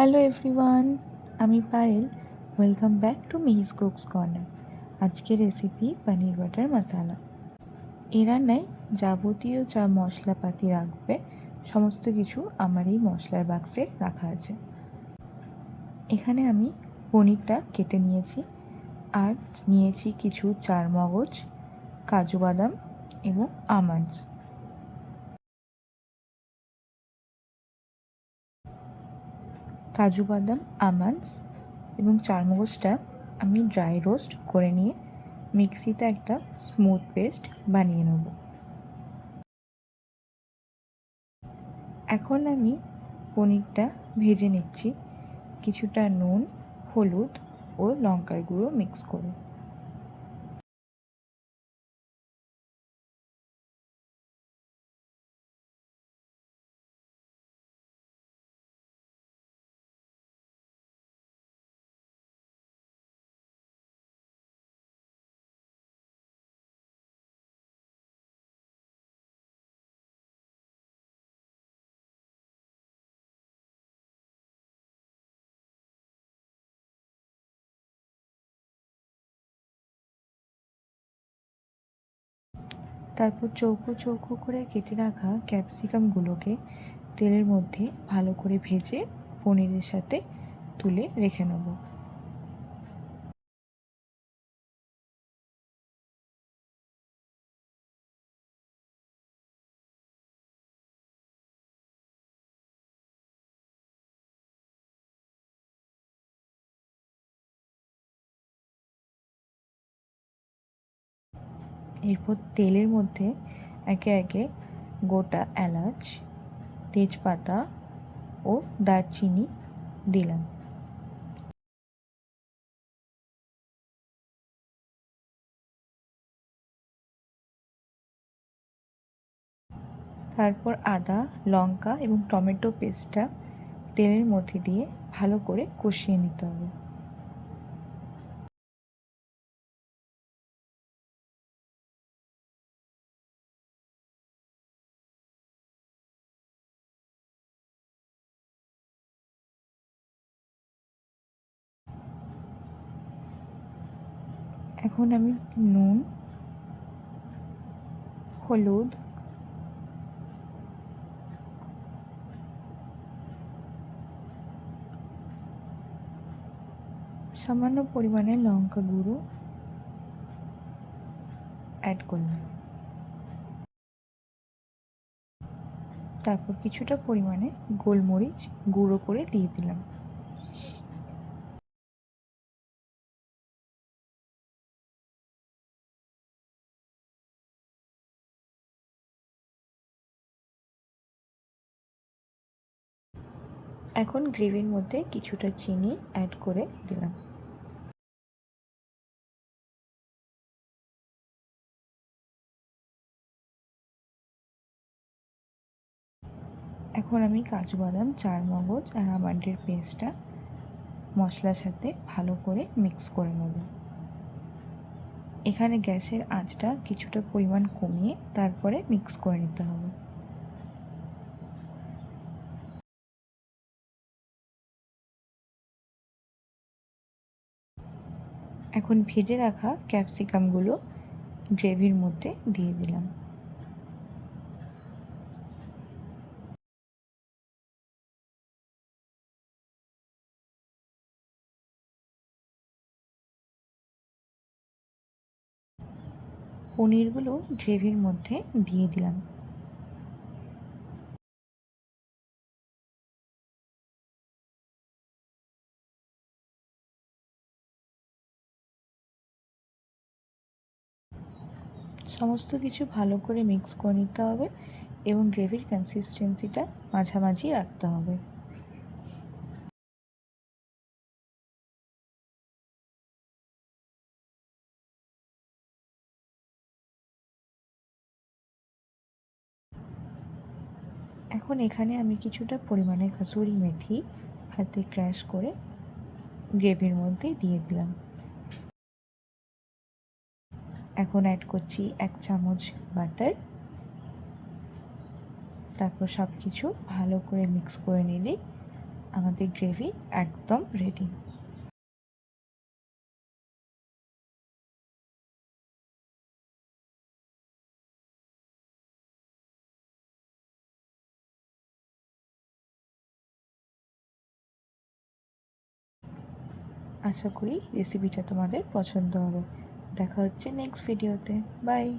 Hello everyone, আমি Payel. Welcome back to Mihi's cooks corner. আজকের recipe paneer butter masala. এই রান্নায় যাবতীয় যা মশলাপাতি রাখবে সমস্ত কিছু আমার এই মশলার বাক্সে রাখা আছে। এখানে আমি পনিরটা কেটে নিয়েছি, আর নিয়েছি কিছু চারমগজ, কাজু বাদাম এবং আমন্ডস। কাজু বাদাম, আমন্ডস এবং চারমগজটা আমি ড্রাই রোস্ট করে নিয়ে মিক্সিতে একটা স্মুথ পেস্ট বানিয়ে নেব। এখন আমি পনিরটা ভেজে নিচ্ছি কিছুটা নুন, হলুদ ও লঙ্কার গুঁড়ো মিক্স করে। তারপর চৌকো চৌকো করে কেটে রাখা ক্যাপসিকামগুলোকে তেলের মধ্যে ভালো করে ভেজে পনিরের সাথে তুলে রেখে নেব। এরপর তেলের মধ্যে একে একে গোটা এলাচ, তেজপাতা ও দারচিনি দিলাম। তারপর আদা, লঙ্কা এবং টমেটো পেস্টটা তেলের মধ্যে দিয়ে ভালো করে কষিয়ে নিতে হবে। এখন আমি নুন, হলুদ, সামান্য পরিমাণে লঙ্কা গুঁড়ো অ্যাড করলাম। তারপর কিছুটা পরিমাণে গোলমরিচ গুঁড়ো করে দিয়ে দিলাম। এখন গ্রেভির মধ্যে কিছুটা চিনি অ্যাড করে দিলাম। এখন আমি কাজু বাদাম, চারমগজ আর আমন্ডের পেস্টটা মশলার সাথে ভালো করে মিক্স করে নেব। এখানে গ্যাসের আঁচটা কিছুটা পরিমাণ কমিয়ে তারপরে মিক্স করে নিতে হবে। এখন ভেজে রাখা ক্যাপসিকামগুলো গ্রেভির মধ্যে দিয়ে দিলাম। পনিরগুলো গ্রেভির মধ্যে দিয়ে দিলাম। সমস্ত কিছু ভালো করে মিক্স করে নিতে হবে এবং গ্রেভির কনসিস্টেন্সিটা মাঝামাঝি রাখতে হবে। এখন এখানে আমি কিছুটা পরিমাণে কাসুরি মেথি হাতে ক্র্যাশ করে গ্রেভির মধ্যে দিয়ে দিলাম। এখন অ্যাড করছি 1 চামচ বাটার। তারপর সব কিছু ভালো করে মিক্স করে নিলেই আমাদের গ্রেভি একদম রেডি। আশা করি রেসিপিটা তোমাদের পছন্দ হবে। দেখা হচ্ছে নেক্সট ভিডিওতে। বাই।